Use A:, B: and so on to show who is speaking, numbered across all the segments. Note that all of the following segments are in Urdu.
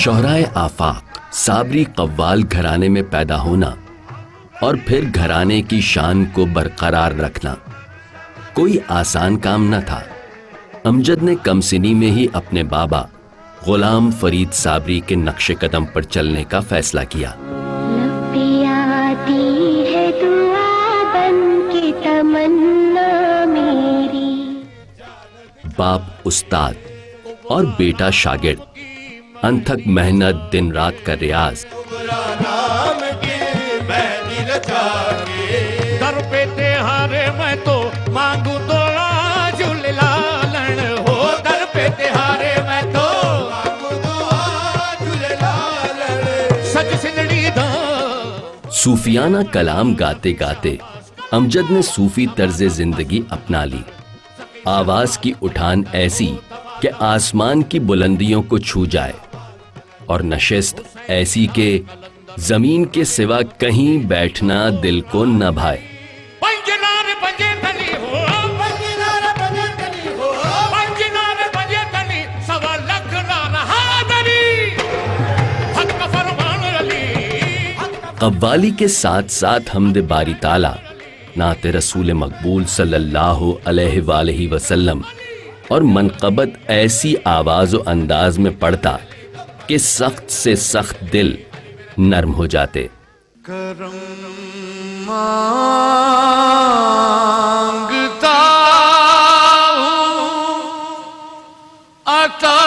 A: شہرائے آفاق صابری قوال گھرانے میں پیدا ہونا اور پھر گھرانے کی شان کو برقرار رکھنا کوئی آسان کام نہ تھا۔ امجد نے کم سنی میں ہی اپنے بابا غلام فرید صابری کے نقش قدم پر چلنے کا فیصلہ کیا۔ ہے دعا بن کے تمنا میری، باپ استاد اور بیٹا شاگرد، انتھک محنت، دن رات کا ریاض،
B: در پہ تہارے میں تو مانگو دعا جھول لالن ہو، در پہ تہارے میں تو مانگو دعا جھول لالن سج سنڑی دا۔
A: صوفیانہ کلام گاتے گاتے امجد نے صوفی طرز زندگی اپنا لی۔ آواز کی اٹھان ایسی کہ آسمان کی بلندیوں کو چھو جائے اور نشست ایسی کہ زمین کے سوا کہیں بیٹھنا دل کو نہ بھائے۔ قوالی کے ساتھ ساتھ حمد باری تعالی، نعت رسول مقبول صلی اللہ علیہ وآلہ وسلم اور منقبت ایسی آواز و انداز میں پڑھتا کہ سخت سے سخت دل نرم ہو جاتے۔
B: کرم مانگتا ہوں، عطا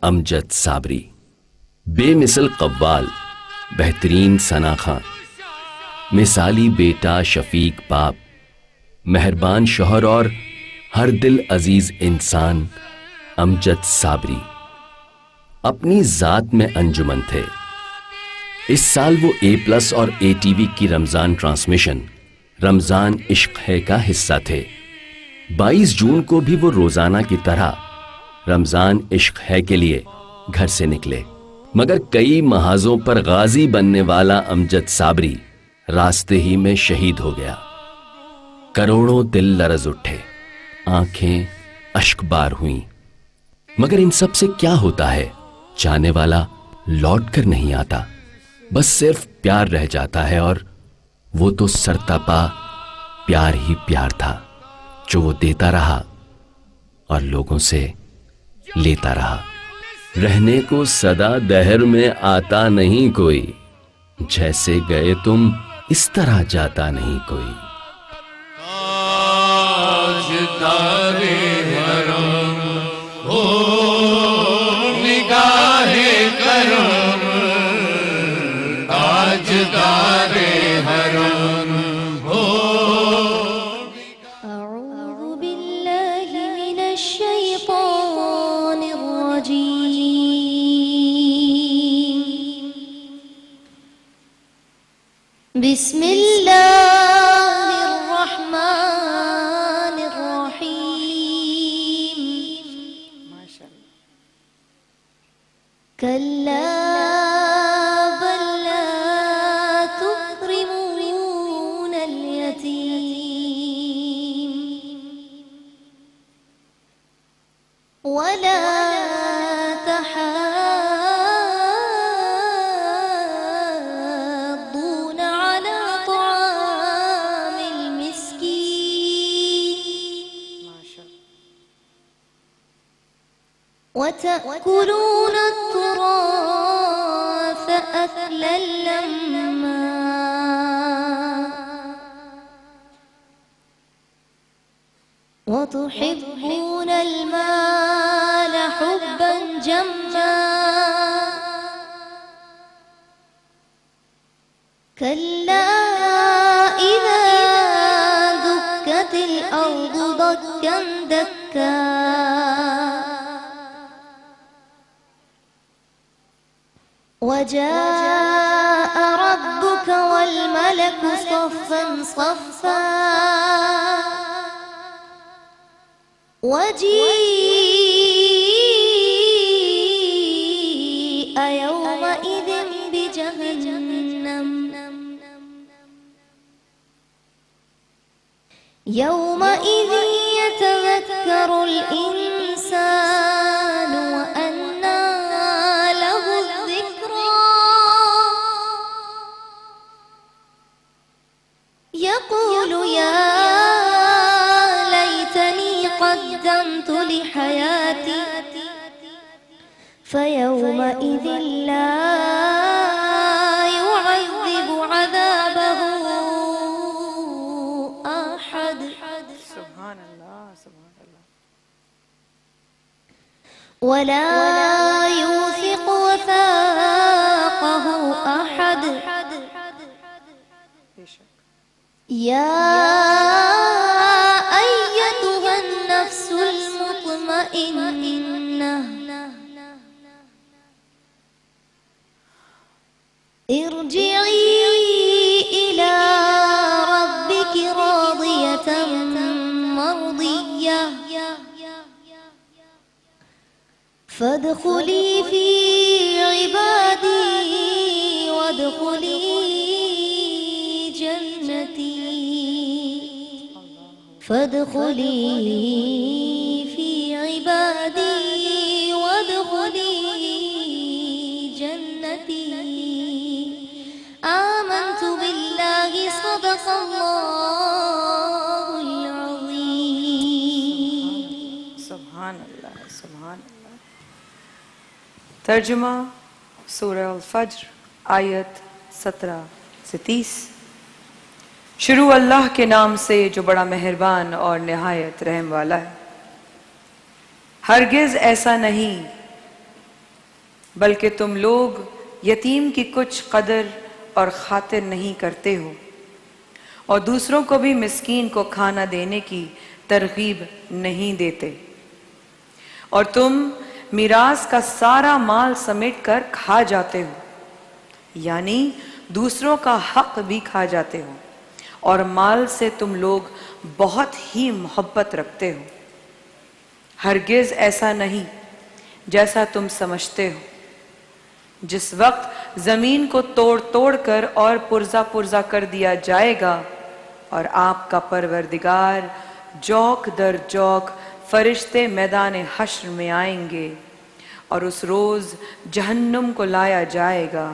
A: امجد صابری بے مثل قوال، بہترین ثناخواں، مثالی بیٹا، شفیق باپ، مہربان شوہر اور ہر دل عزیز انسان امجد صابری اپنی ذات میں انجمن تھے۔ اس سال وہ A+ اور ATV کی رمضان ٹرانسمیشن رمضان عشق ہے کا حصہ تھے۔ 22 جون کو بھی وہ روزانہ کی طرح رمضان عشق ہے کے لیے گھر سے نکلے، مگر کئی محاذوں پر غازی بننے والا امجد صابری راستے ہی میں شہید ہو گیا۔ کروڑوں دل لرز اٹھے، آنکھیں اشک بار ہوئیں، مگر ان سب سے کیا ہوتا ہے؟ جانے والا لوٹ کر نہیں آتا، بس صرف پیار رہ جاتا ہے، اور وہ تو سرتاپا پیار ہی پیار تھا جو وہ دیتا رہا اور لوگوں سے لیتا رہا۔ رہنے کو صدا دہر میں آتا نہیں کوئی، جیسے گئے تم اس طرح جاتا نہیں کوئی۔
B: تاجدار حرم ہو نگاہ کرم، تاجدار حرم ہو۔
C: اعوذ باللہ من الشیطان الرجیم، بسم اللہ الرحمن الرحیم، کلا بل لا تکرمون الیتیم ولا تحاضون على طعام المسكين وتأكلون التراث أكلا لما وتحبون المال حبا جما كلا إذا دكت الأرض دكا دكا وجاء ربك والملك صفا صفا وجيء يومئذ بجهنم يومئذ يتذكر الإنسان وأنى له الذكرى يقول يا ليتني قدمت لحياتي فيومئذ لا يعذب عذابه أحد
D: سبحان اللہ سبحان اللہ.
C: ولا يوثق وثاقه أحد.
D: بے شک.
C: يا أيتها النفس المطمئنة ارجعي إلى ربك راضية مرضية فادخلي في عبادي وادخلي جنتي فادخلي في عبادي وادخلي جنتي آمنت بالله صدق الله العظيم.
D: سبحان اللہ سبحان اللہ. ترجمہ سورہ الفجر آیت 17 سے 30. شروع اللہ کے نام سے جو بڑا مہربان اور نہایت رحم والا ہے. ہرگز ایسا نہیں بلکہ تم لوگ یتیم کی کچھ قدر اور خاطر نہیں کرتے ہو اور دوسروں کو بھی مسکین کو کھانا دینے کی ترغیب نہیں دیتے اور تم میراث کا سارا مال سمیٹ کر کھا جاتے ہو یعنی دوسروں کا حق بھی کھا جاتے ہو اور مال سے تم لوگ بہت ہی محبت رکھتے ہو. ہرگز ایسا نہیں جیسا تم سمجھتے ہو. جس وقت زمین کو توڑ توڑ کر اور پرزہ پرزہ کر دیا جائے گا اور آپ کا پروردگار جوک در جوک فرشتے میدان حشر میں آئیں گے اور اس روز جہنم کو لایا جائے گا.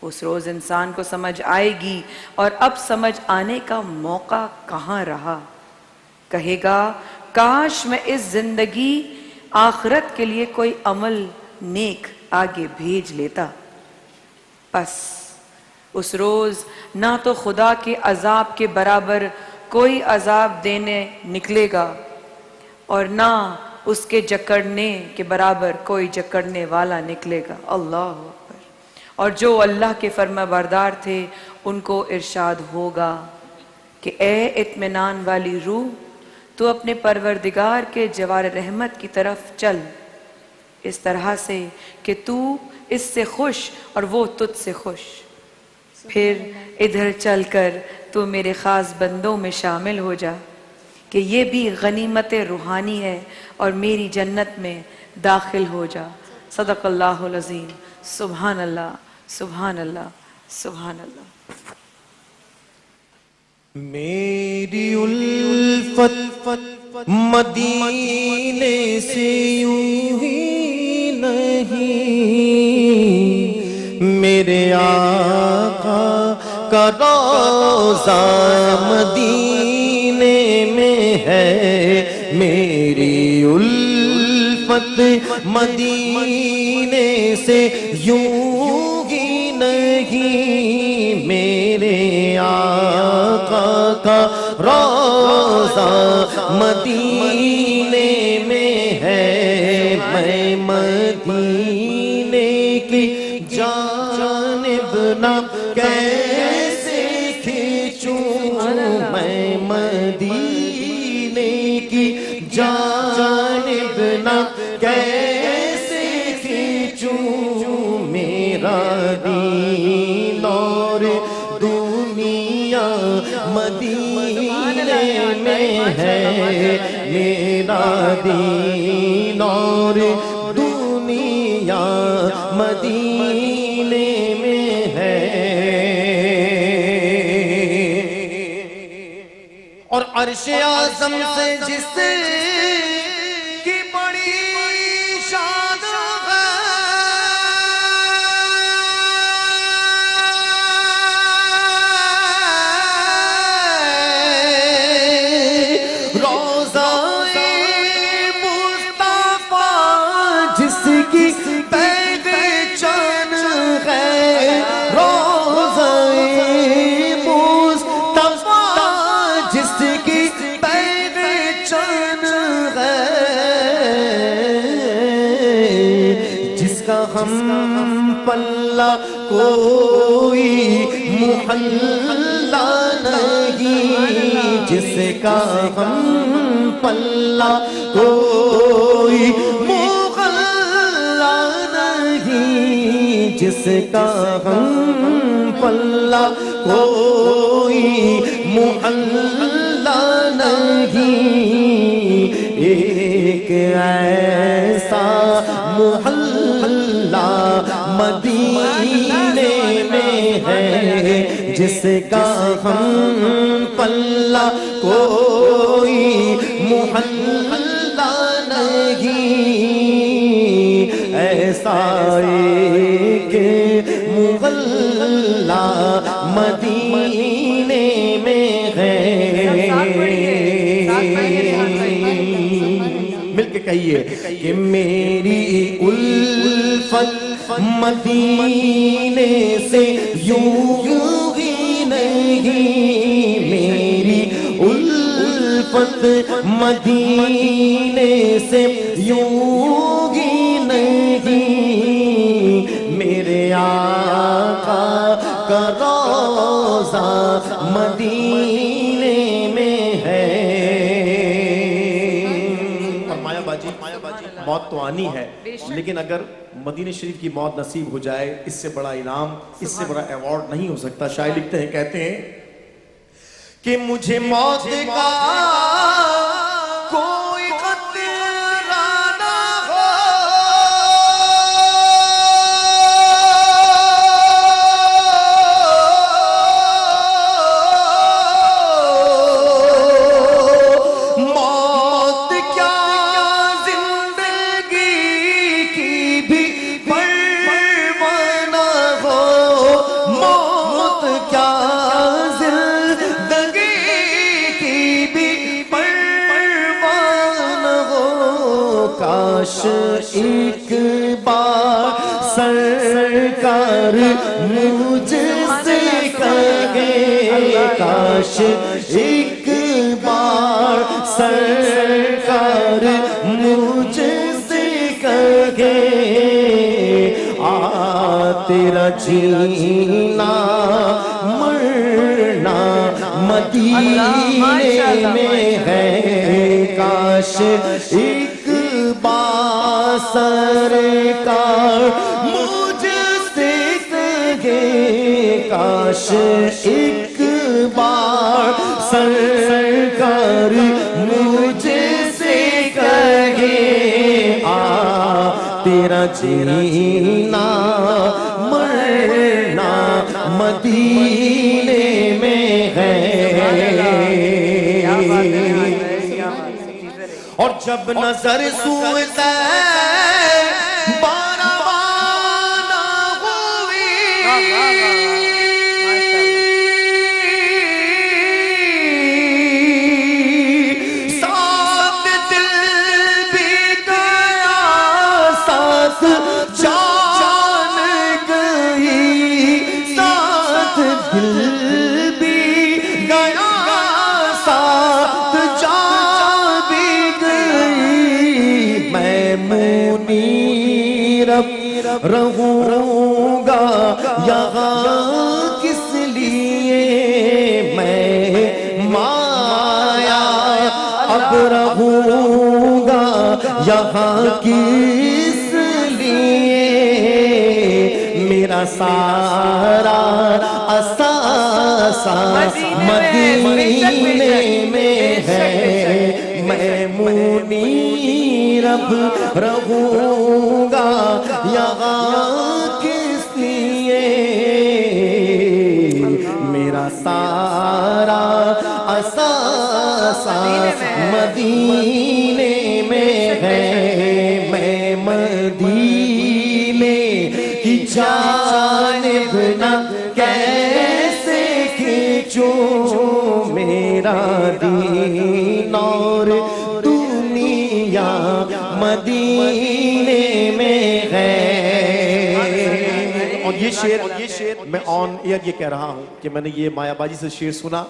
D: اس روز انسان کو سمجھ آئے گی اور اب سمجھ آنے کا موقع کہاں رہا. کہے گا کاش میں اس زندگی آخرت کے لیے کوئی عمل نیک آگے بھیج لیتا. پس اس روز نہ تو خدا کے عذاب کے برابر کوئی عذاب دینے نکلے گا اور نہ اس کے جکڑنے کے برابر کوئی جکڑنے والا نکلے گا. اللہ اکبر. اور جو اللہ کے فرما بردار تھے ان کو ارشاد ہوگا کہ اے اطمینان والی روح تو اپنے پروردگار کے جوار رحمت کی طرف چل اس طرح سے کہ تو اس سے خوش اور وہ تجھ سے خوش. پھر ادھر چل کر تو میرے خاص بندوں میں شامل ہو جا کہ یہ بھی غنیمت روحانی ہے اور میری جنت میں داخل ہو جا. صدق اللہ العظیم. سبحان اللہ سبحان اللہ سبحان اللہ.
B: میری الفت مدینے سے یوں ہی نہیں میرے آقا کا روضہ مدینے میں ہے. میری الفت مدینے سے یوں ہی نہیں میرے آقا کا روضہ مدینے میں ہے. میں مدینے کی جانب نہ کیسے کھینچوں میں مدینے کی جانب نہ کیسے کھینچوں میرا دین
E: مدینے میں ہے میرا دین اور دنیا مدینے میں ہے اور عرش اعظم سے جس کی بڑی شان ہے روضہ مصطفیٰ جس کی پہچان ہے روضہ مصطفیٰ جس کی پہچان ہے جس کا ہم پلہ کوئی محلہ نہیں جس کا ہم پلہ کوئی محلہ نہیں جس کا ہم پلہ کوئی محلہ نہیں ایک ایسا محلہ مدینے میں ہے جس کا ہم پلہ کوئی محلہ نہیں ایسا ایک محلہ مدینے میں ہے مل کے کہیے کہ میری الفت مدینے سے یوں ہی نہیں میری الفت مدینے سے یوں ہی نہیں میرے آقا کا روضہ مدینے میں ہے فرمایا باجی موت تو آنی ہے لیکن اگر مدینہ شریف کی موت نصیب ہو جائے اس سے بڑا انعام اس سے بڑا ایوارڈ نہیں ہو سکتا شاعر لکھتے ہیں کہتے ہیں کہ مجھے موت کا کوئی خطرہ نہ ہو موت کیا زندگی کی بھی پرواہ نہ ہو موت کیا کاش ایک بار سرکار مجھ سے کہے کاش ایک بار سرکار مجھ سے کہے تیرا جینا مرنا مدینے میں ہے کاش ایک بار سرکار مجھ سے کہے کاش ایک بار سرکار مجھ سے کہے تیرا جینا مرنا مدینے میں ہے اور جب نظر سوتا باروانہ ہوئی ساتھ دل بھی گیا ساتھ جان گئی ساتھ دل بھی گیا ساتھ جان بھی گئی میں منیرب رہوں گا یہاں کس لیے میں مایا اب رہوں گا یہاں کس لیے میرا سارا اساس سا مدینے میں ہے میں منیر اب رہوں گا یہاں کس لیے میرا سارا اثاثہ مدینے میں ہے میں مدینے کی جانب نہ کیسے کھینچوں میرا دین اور دنیا مدینے میں ہے. اور یہ شعر میں آن ایئر یہ کہہ رہا ہوں کہ میں نے یہ مایا باجی سے شعر سنا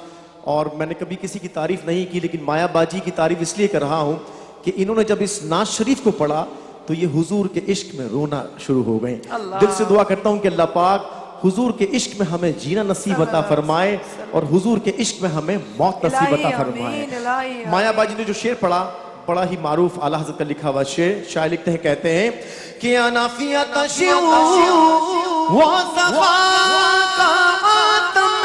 E: اور میں نے کبھی کسی کی تعریف نہیں کی، لیکن مایا باجی کی تعریف اس لیے کر رہا ہوں کہ انہوں نے جب اس نعت شریف کو پڑھا تو یہ حضور کے عشق میں رونا شروع ہو گئے. دل سے دعا کرتا ہوں کہ اللہ پاک حضور کے عشق میں ہمیں جینا نصیب عطا فرمائے اور حضور کے عشق میں ہمیں موت نصیب عطا فرمائے. مایا باجی نے جو شعر پڑھا بڑا ہی معروف اعلیٰ حضرت کا لکھا ہوا شعر، شاعر لکھتے ہیں کہتے ہیں کہ انا فی تشیع و صفا کا آتم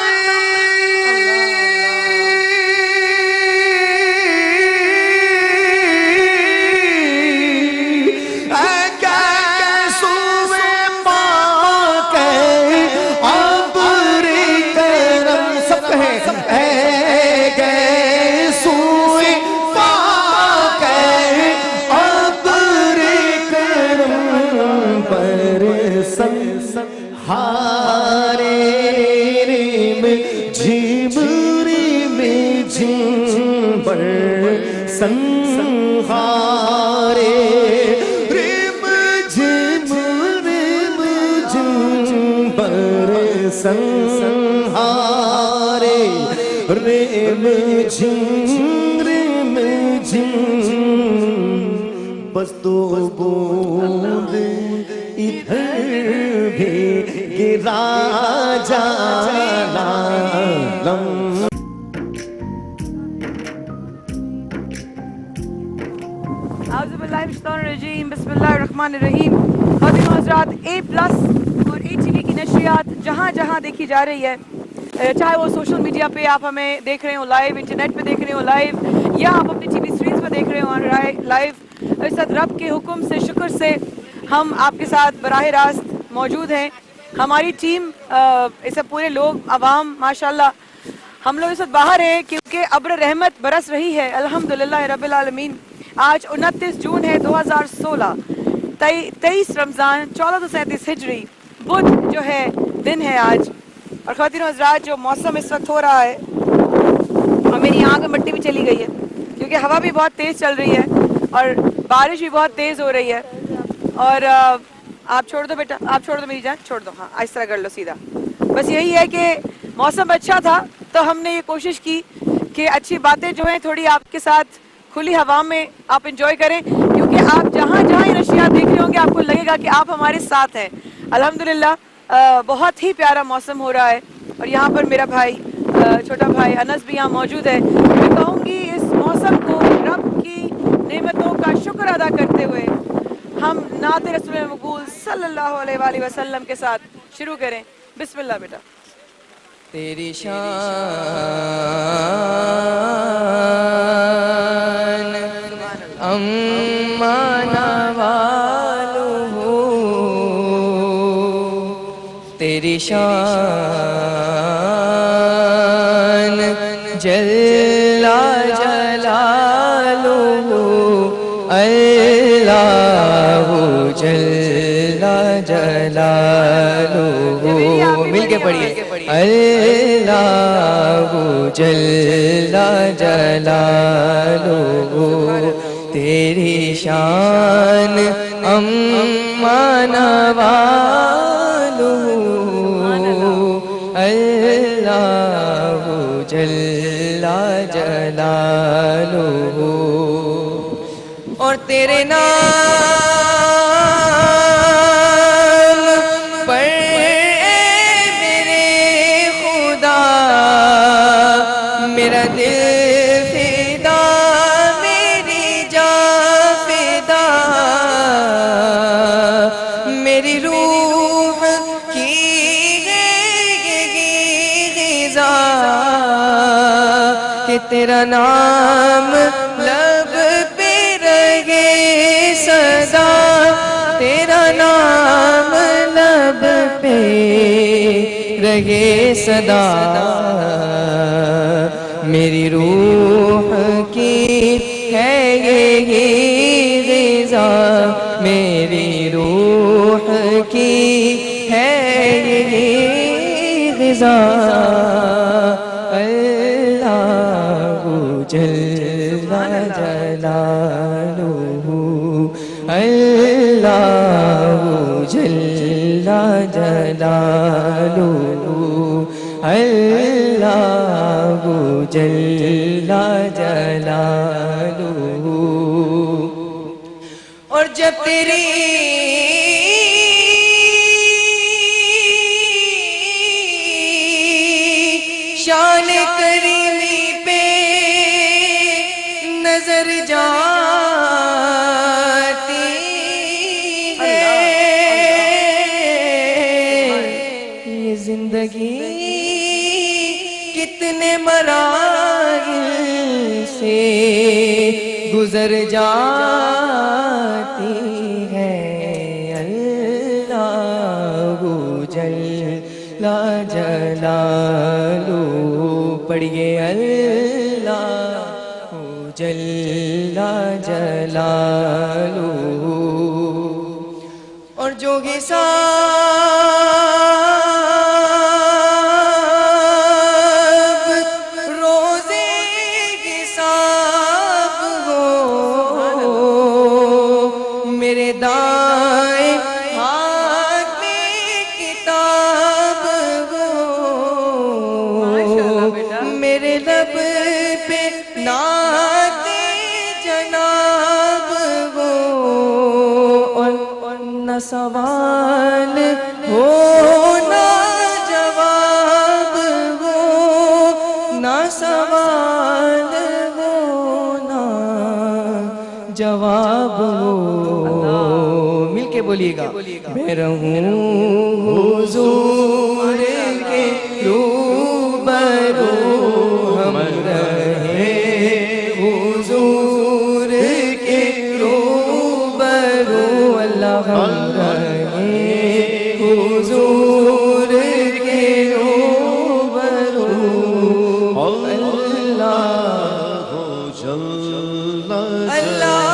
E: سنہارے ریم جھم بر سنہارے ریم جھم بس دو بوند ادھر بھی گرا جانا لم.
D: اعوذ باللہ من الشیطان الرجیم بسم اللہ الرحمن الرحیم. خواتین و حضرات، A+ اور HTV کی نشریات جہاں جہاں دیکھی جا رہی ہے، چاہے وہ سوشل میڈیا پہ آپ ہمیں دیکھ رہے ہو لائیو، انٹرنیٹ پہ دیکھ رہے ہو لائیو، یا آپ اپنی ٹی وی اسکرینز پہ دیکھ رہے ہو لائیو، اس وقت رب کے حکم سے شکر سے ہم آپ کے ساتھ براہ راست موجود ہیں. ہماری ٹیم اس پورے لوگ عوام ماشاءاللہ ہم لوگ اس وقت باہر ہیں کیونکہ ابر رحمت برس رہی ہے الحمدللہ رب العالمین. آج 29 جون ہے 2016، 23 رمضان 1437 ہجری، بدھ جو ہے دن ہے آج. اور خواتین و حضرات، جو موسم اس وقت ہو رہا ہے اور میری آنکھ میں مٹی بھی چلی گئی ہے کیونکہ ہوا بھی بہت تیز چل رہی ہے اور بارش بھی بہت تیز ہو رہی ہے. اور آپ چھوڑ دو بیٹا، آپ چھوڑ دو میری جان، چھوڑ دو، ہاں اس طرح کر لو سیدھا. بس یہی ہے کہ موسم اچھا تھا تو ہم نے یہ کوشش کی کہ اچھی باتیں جو ہیں تھوڑی آپ کے ساتھ کھلی ہوا میں آپ انجوائے کریں، کیونکہ آپ جہاں جہاں یہ نشریات دیکھ رہے ہوں گے آپ کو لگے گا کہ آپ ہمارے ساتھ ہیں. الحمدللہ بہت ہی پیارا موسم ہو رہا ہے. اور یہاں پر میرا بھائی چھوٹا بھائی انس بھی یہاں موجود ہے. میں کہوں گی اس موسم کو رب کی نعمتوں کا شکر ادا کرتے ہوئے ہم نعت رسول مقبول صلی اللہ علیہ وآلہ وسلم کے ساتھ شروع کریں. بسم اللہ بیٹا.
F: تیری شان امانا والو تیری شان جلا جلالو اللہ جلا جلالو. مل کے پڑھیے. اللہ جلا جلالو تیری شان امانا والو اللہ جلا جلالو. اور تیرے نام پر میرا دل فدا، میری جان فدا، میری روح کی غذا تیرا نام لب پہ رہے صدا، تیرا نام لب پہ رہے صدا، میری روح کی ہے یہی غذا، میری روح کی ہے یہی غذا، اللہ جل جلالہ، اللہ جل جلالہ، اللہ جل جلالہ. اور جب تیری شان کریمی پہ نظر جاتی ہے، یہ زندگی کتنے مراحل سے گزر جاتی ہے، اللہ جل جلالہ. پڑھیے اللہ جل جلالہ. اور جو حساب روزے حساب ہو، میرے دائیں ہاتھ میں کتاب ہو، میرے لب پہ نعت جناب ہو، اور نہ سوال ہو نہ جواب ہو، نہ سوال ہو نہ جواب ہو. مل کے بولیے گا، میں رہوں حضور کے روبرو، ہم رہے حضور کے روبرو، اللہ ہم رہے حضور کے روبرو، اللہ اللہ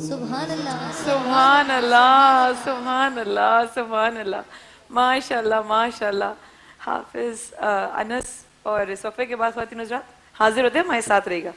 C: سبحان اللہ.
D: سبحان اللہ، سبحان اللہ، سبحان اللہ. ماشاء اللہ ماشاء اللہ. حافظ انس اور صفحے کے بعد خواتین حضرات حاضر ہوتے ہیں، ہمارے ساتھ رہے گا.